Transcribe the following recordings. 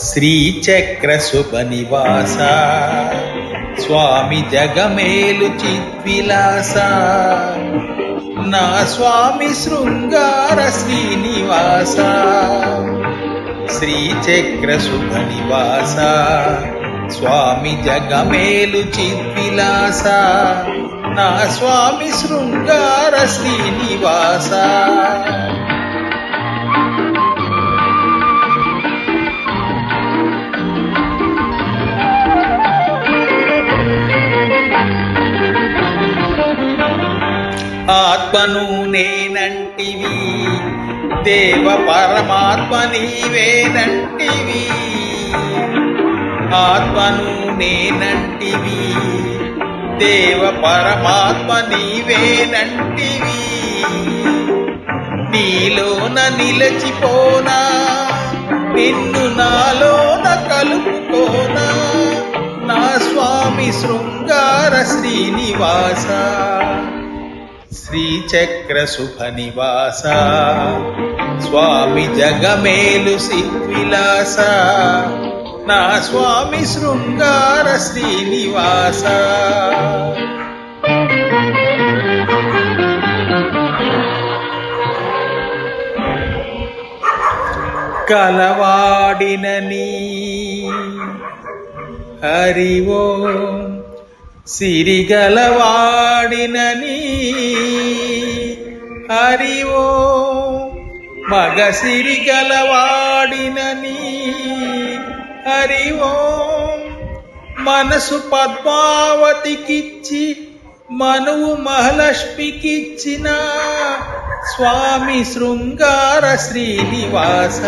శ్రీచక్ర శుభనివాస స్వామి జగమేలు చిద్విలాస నా స్వామి శృంగార శ్రీనివాస శ్రీచక్ర శుభనివాస స్వామి జగమేలు చిద్విలాస నా స్వామి శృంగార శ్రీనివాస ఆత్మను నేనంటివి దేవ పరమాత్మ నీవేనంటివి ఆత్మను నేనంటివి దేవ పరమాత్మ నీవేనంటివి నీలోన నిలచిపోనా నిన్ను నాలోన కలుపుకోనా నా స్వామి శృంగార శ్రీనివాస శ్రీచక్ర శుభనివాస స్వామి జగమేలు సిద్విలాస నా స్వామి శృంగార శ్రీనివాస కలవాడినని హరి ఓం సిరిగలవాడినని హరి ఓం మగ సిరిగలవాడినని హరి ఓం మనసు పద్మావతికిచ్చి మనువు మహాలక్ష్మికిచ్చిన స్వామి శృంగార శ్రీనివాస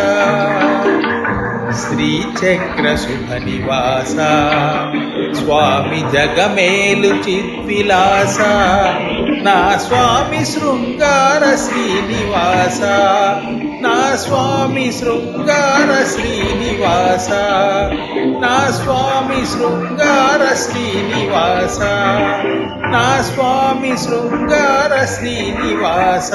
శ్రీచక్ర శుభనివాస స్వామి జగమేలు చిద్విలాస నా స్వామి శృంగార శ్రీనివాస నా స్వామి శృంగార శ్రీనివాస నా స్వామి శృంగార శ్రీనివాస నా స్వామి శృంగార శ్రీనివాస